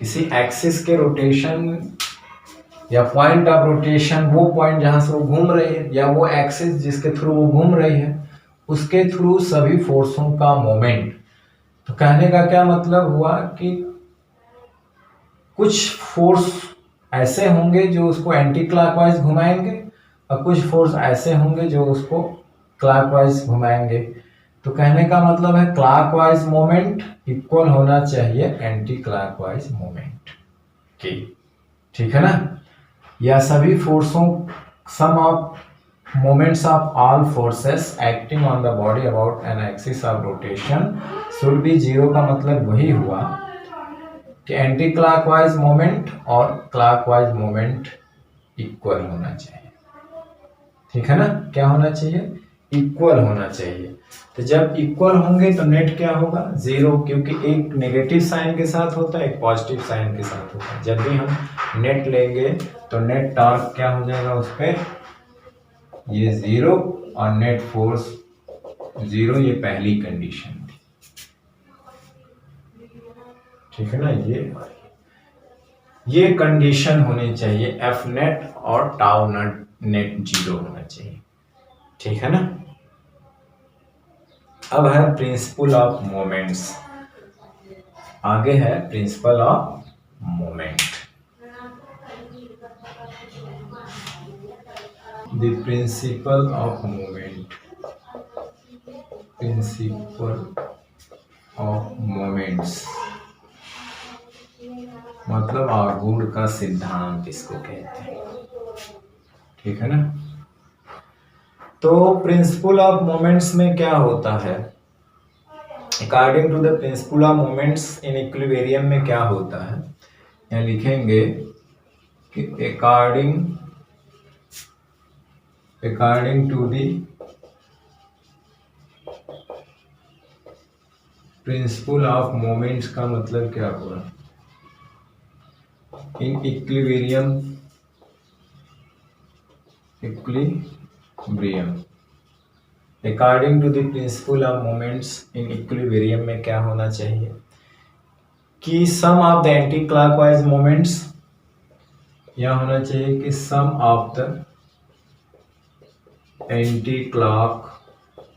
किसी एक्सिस के रोटेशन या पॉइंट ऑफ रोटेशन, वो पॉइंट जहां से वो घूम रही है या वो एक्सिस जिसके थ्रू वो घूम रही है, उसके थ्रू सभी फोर्सों का मोमेंट। तो कहने का क्या मतलब हुआ कि कुछ फोर्स ऐसे होंगे जो उसको एंटी क्लॉकवाइज घुमाएंगे और कुछ फोर्स ऐसे होंगे जो उसको क्लॉकवाइज घुमाएंगे। तो कहने का मतलब है क्लॉकवाइज मोमेंट इक्वल होना चाहिए एंटी क्लॉकवाइज मोमेंट की, ठीक है ना। या सभी फोर्सों, सम of moments of all forces acting on the body about an axis of rotation should be 0 का मतलब वही हुआ कि एंटी क्लॉकवाइज मोमेंट और क्लॉकवाइज मोमेंट इक्वल होना चाहिए, ठीक है ना। क्या होना चाहिए, इक्वल होना चाहिए। तो जब इक्वल होंगे तो नेट क्या होगा, 0, क्योंकि एक नेगेटिव साइन के साथ होता है, एक पॉजिटिव साइन के साथ होता है। जब भी हम नेट लेंगे तो नेट टॉर्क क्या हो जाएगा उस पर, ये 0 और नेट फोर्स 0, ये पहली कंडीशन थी, ठीक है ना। ये कंडीशन होनी चाहिए, एफ नेट और टाउ नेट 0 होना चाहिए, ठीक है ना। अब है प्रिंसिपल ऑफ मोमेंट्स, आगे है principle of moment. The principle of movement, principle of moments मतलब आघूर्ण का सिद्धांत इसको कहते हैं, ठीक है ना। तो प्रिंसिपल ऑफ मोमेंट्स में क्या होता है, according to the principle of moments in equilibrium में क्या होता है, यहाँ लिखेंगे कि according to the principle of moments का मतलब क्या हुआ, in equilibrium according to the principle of moments in equilibrium में क्या होना चाहिए कि sum of the anti clockwise moments, यह होना चाहिए कि sum of the anti clockwise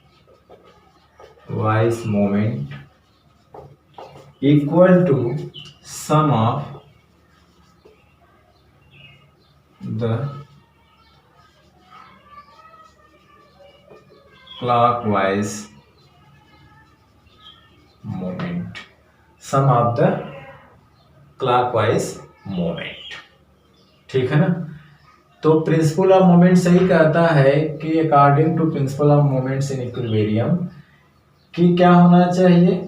moment equal to sum of the clockwise moment, sum of the clockwise moment, ठीक है ना। तो प्रिंसिपल ऑफ मोमेंट सही कहता है कि according to principle of moments in equilibrium कि क्या होना चाहिए,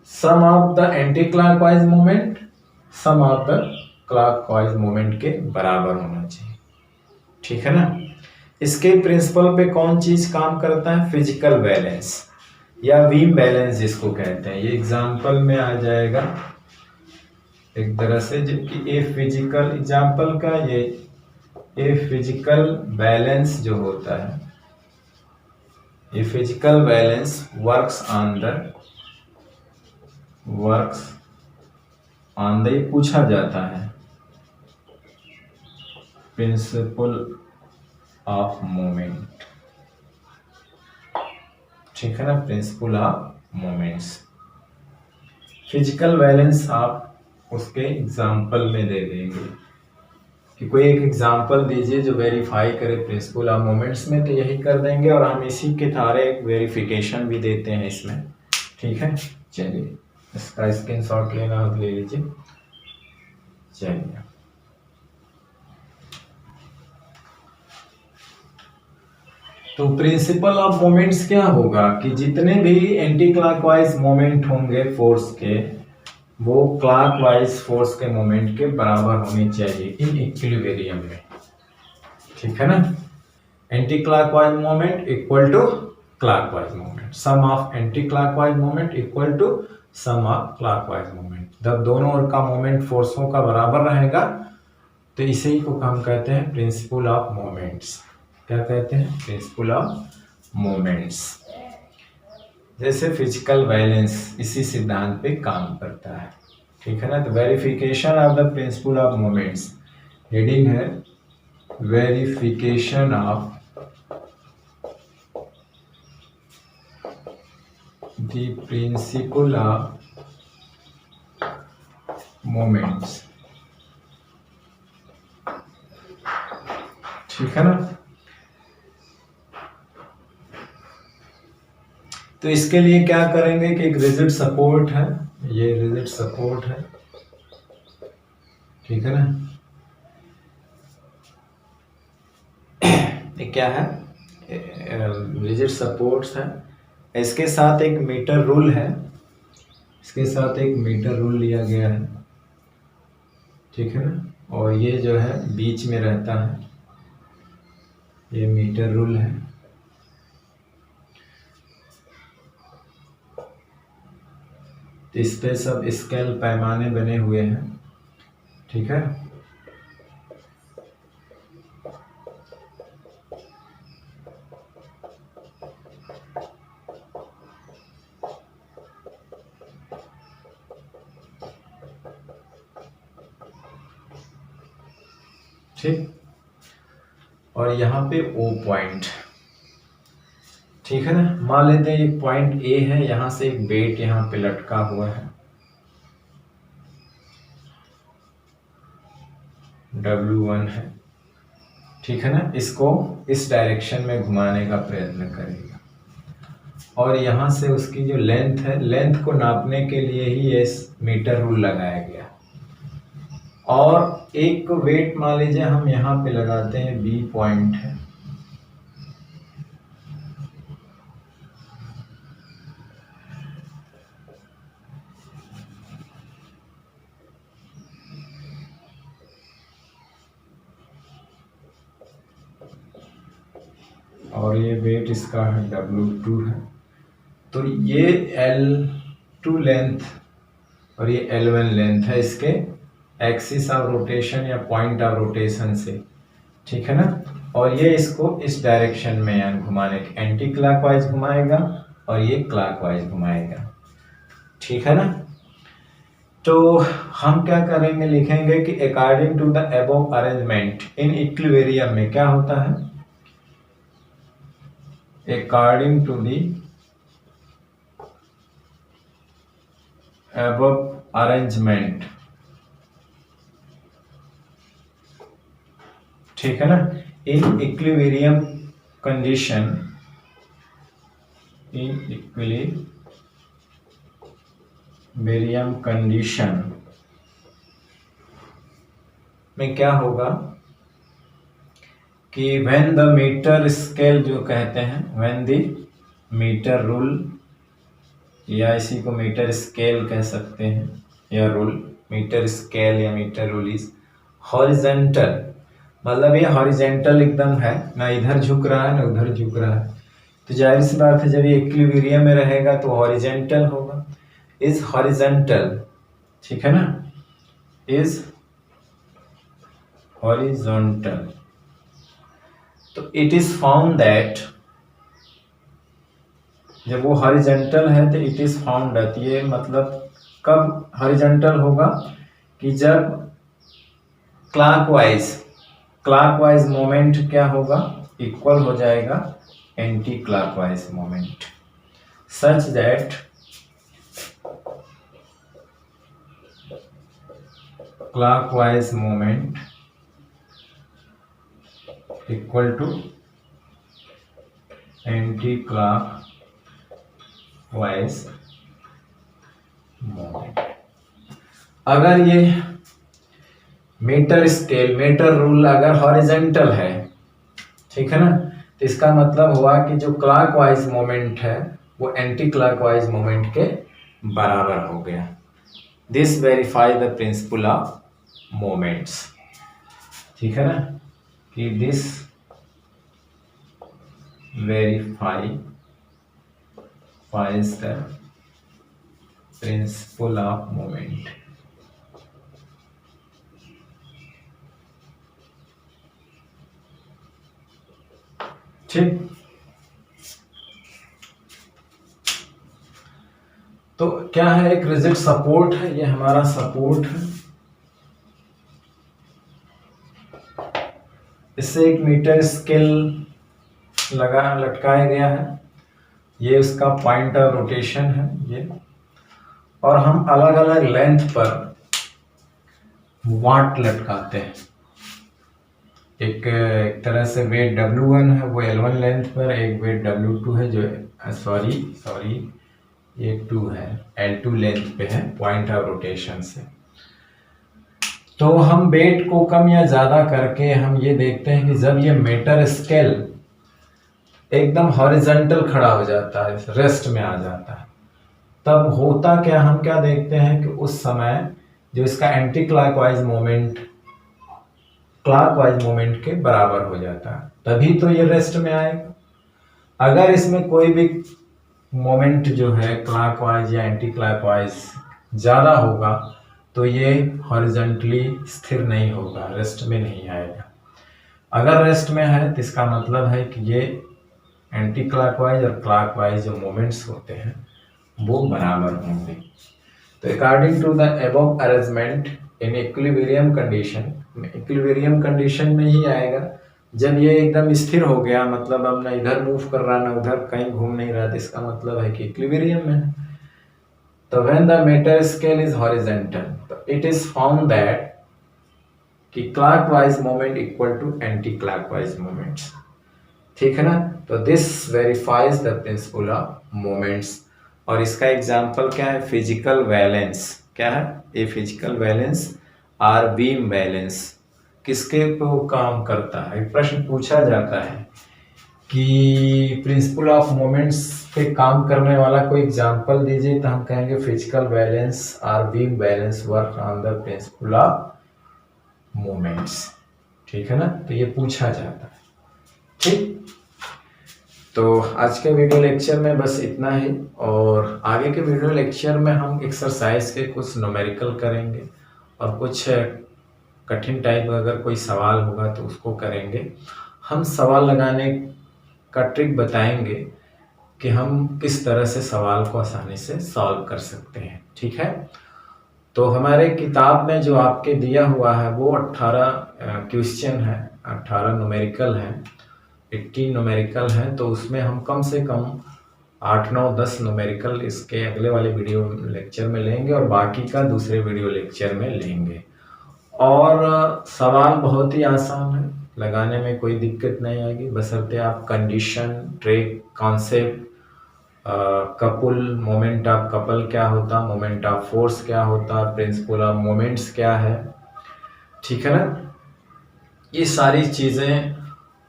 sum of the anti clockwise moment sum of the clockwise moment के बराबर होना चाहिए, ठीक है ना। इसके प्रिंसिपल पे कौन चीज काम करता है, फिजिकल बैलेंस या बीम बैलेंस जिसको कहते हैं। ये एग्जाम्पल में आ जाएगा एक तरह से, जबकि ए फिजिकल एग्जाम्पल का ये फिजिकल बैलेंस जो होता है, ये physical balance works on the पूछा जाता है प्रिंसिपल ऑफ मोमेंट, ठीक है ना। Principal of moments, physical balance आप उसके एग्जाम्पल में दे देंगे कि कोई एक एग्जाम्पल दीजिए जो वेरीफाई करे प्रिंसिपल ऑफ मोमेंट्स में, तो यही कर देंगे और हम इसी के थारे एक वेरिफिकेशन भी देते हैं इसमें, ठीक है। चलिए इसका स्क्रीनशॉट लेना हो ले लीजिए। चलिए तो प्रिंसिपल ऑफ मोमेंट्स क्या होगा कि जितने भी एंटी क्लॉकवाइज मोमेंट होंगे फोर्स के, वो क्लॉकवाइज फोर्स के मोमेंट के बराबर होने चाहिए इन इक्विलिब्रियम में, ठीक है ना। Anti clockwise moment equal to clockwise moment, sum of anti clockwise moment equal to sum of clockwise moment. जब दोनों ओर का मोमेंट फोर्सों का बराबर रहेगा तो इसी को हम कहते हैं प्रिंसिपल ऑफ मोमेंट्स। क्या कहते हैं, प्रिंसिपल ऑफ मोमेंट्स। जैसे फिजिकल बैलेंस इसी सिद्धांत पे काम करता है, ठीक है ना। तो verification of the principle of moments, heading है verification of the principle of moments, ठीक है ना। तो इसके लिए क्या करेंगे कि एक रिजिड सपोर्ट है, ये रिजिड सपोर्ट है, ठीक है ना। ये क्या है, रिजिड सपोर्ट्स है। इसके साथ एक मीटर रूल है, इसके साथ एक मीटर रूल लिया गया है, ठीक है ना। और ये जो है बीच में रहता है, ये मीटर रूल है। तो इस पे सब स्केल पैमाने बने हुए हैं, ठीक है। ठीक, और यहाँ पे O पॉइंट, ठीक है ना। मान लेते हैं एक पॉइंट A है, यहाँ से एक वेट यहाँ पे लटका हुआ है W1 है, ठीक है ना। इसको इस डायरेक्शन में घुमाने का प्रयत्न करेगा, और यहाँ से उसकी जो लेंथ है, लेंथ को नापने के लिए ही ये मीटर रूल लगाया गया। और एक वेट मान लीजिए हम यहाँ पे लगाते हैं, B पॉइंट है, और ये वेट इसका है W2 है। तो ये L2 लेंथ और ये L1 लेंथ है इसके एक्सिस ऑफ रोटेशन या पॉइंट ऑफ रोटेशन से, ठीक है ना। और ये इसको इस डायरेक्शन में यानी घुमाने के एंटी क्लॉकवाइज घुमाएगा और ये क्लॉकवाइज घुमाएगा, ठीक है ना। तो हम क्या करेंगे, लिखेंगे कि according to the above arrangement in equilibrium में क्या होता है, according to the above arrangement, ठीक है ना, in equilibrium condition, in equilibrium condition में क्या होगा कि व्हेन द मीटर स्केल जो कहते हैं, व्हेन द मीटर रूल, या इसी को मीटर स्केल कह सकते हैं, या रूल, मीटर स्केल या मीटर रूल इज हॉरिजेंटल, मतलब ये हॉरिजेंटल एकदम है, ना इधर झुक रहा है ना उधर झुक रहा है। तो जाहिर सी बात है जब ये इक्विलिब्रियम में रहेगा तो हॉरिजेंटल होगा, इज हॉरिजेंटल, ठीक है ना, इज हॉरिजॉन्टल। तो इट इज फाउंड दैट, जब वो हॉरिजेंटल है तो इट इज फाउंड दैट, ये मतलब कब हॉरिजेंटल होगा कि जब क्लॉकवाइज मोमेंट क्या होगा, इक्वल हो जाएगा anti clockwise moment, such that clockwise moment equal to anti clockwise moment. अगर ये मीटर स्केल, मीटर रूल अगर हॉरिजेंटल है, ठीक है ना, तो इसका मतलब हुआ कि जो क्लॉकवाइज मोमेंट है वो एंटी क्लॉकवाइज मोमेंट के बराबर हो गया। This verify the principle of moments, ठीक है ना, कि this verifies the principle of moment. ठीक। तो क्या है, एक रिजिड सपोर्ट है, ये हमारा सपोर्ट है, इससे एक मीटर स्केल लटकाया गया है, ये इसका पॉइंट ऑफ रोटेशन है ये, और हम अलग अलग लेंथ पर वाट लटकाते हैं। एक तरह से वेट W1 है वो L1 लेंथ पर, एक वेट W2 है जो सॉरी ये 2 है, L2 लेंथ पे है पॉइंट ऑफ रोटेशन से। तो हम वेट को कम या ज़्यादा करके हम ये देखते हैं कि जब ये मीटर स्केल एकदम हॉरिजॉन्टल खड़ा हो जाता है, रेस्ट में आ जाता है, तब होता क्या, हम क्या देखते हैं कि उस समय जो इसका anti clockwise moment clockwise moment के बराबर हो जाता है, तभी तो ये रेस्ट में आएगा। अगर इसमें कोई भी मोमेंट जो है क्लॉकवाइज या एंटी क्लॉकवाइज ज़्यादा होगा तो ये हॉरिजॉन्टली स्थिर नहीं होगा, रेस्ट में नहीं आएगा। अगर रेस्ट में है तो इसका मतलब है कि ये एंटी क्लॉकवाइज और क्लॉकवाइज जो मोमेंट्स होते हैं वो बराबर होंगे। तो according to the above arrangement in equilibrium condition, equilibrium condition में ही आएगा जब ये एकदम स्थिर हो गया, मतलब अब ना इधर मूव कर रहा ना उधर, कहीं घूम नहीं रहा, तो इसका मतलब है कि इक्विलिब्रियम में है। तो when the metre scale is horizontal, तो इट इज फाउंड दैट कि clockwise moment equal to anti clockwise moments, ठीक है ना। तो this verifies the principle of moments. और इसका एग्जांपल क्या है, फिजिकल बैलेंस। क्या है ये फिजिकल बैलेंस और बीम बैलेंस किसके को काम करता है, प्रश्न पूछा जाता है कि प्रिंसिपल ऑफ मोमेंट्स पे काम करने वाला कोई एग्जांपल दीजिए, तो हम कहेंगे फिजिकल बैलेंस और beam balance work on the principle of moments, ठीक है ना। तो ये पूछा जाता है, ठीक। तो आज के वीडियो लेक्चर में बस इतना ही, और आगे के वीडियो लेक्चर में हम एक्सरसाइज के कुछ न्यूमेरिकल करेंगे और कुछ कठिन टाइप अगर कोई सवाल होगा तो उसको करेंगे। हम सवाल लगाने का ट्रिक बताएंगे कि हम किस तरह से सवाल को आसानी से सॉल्व कर सकते हैं, ठीक है। तो हमारे किताब में जो आपके दिया हुआ है वो 18 क्वेश्चन है, 18 न्यूमेरिकल है, 80 न्यूमेरिकल है। तो उसमें हम कम से कम 8, 9, 10 न्यूमेरिकल इसके अगले वाले वीडियो लेक्चर में लेंगे और बाकी का दूसरे वीडियो लेक्चर में लेंगे। और सवाल बहुत ही आसान है, लगाने में कोई दिक्कत नहीं आएगी, बशर्ते आप condition, torque, concept, couple, moment of couple क्या होता, मोमेंट ऑफ फोर्स क्या होता, प्रिंसिपल ऑफ मोमेंट्स क्या है, ठीक है ना। ये सारी चीज़ें,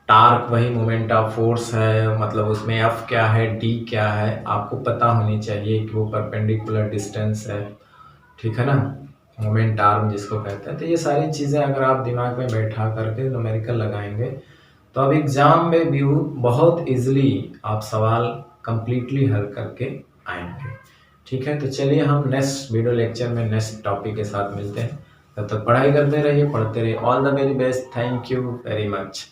टार्क वही मोमेंट ऑफ फोर्स है, मतलब उसमें एफ क्या है, डी क्या है, आपको पता होनी चाहिए कि वो परपेंडिकुलर डिस्टेंस है, ठीक है ना, मोमेंट आर्म जिसको कहते हैं। तो ये सारी चीज़ें अगर आप दिमाग में बैठा करके न्यूमेरिकल लगाएंगे तो अब एग्ज़ाम में भी बहुत इजीली आप सवाल कंप्लीटली हल करके आएंगे, ठीक है। तो चलिए हम नेक्स्ट वीडियो लेक्चर में नेक्स्ट टॉपिक के साथ मिलते हैं। तब तक पढ़ाई करते रहिए, पढ़ते रहिए। All the very best, thank you very much.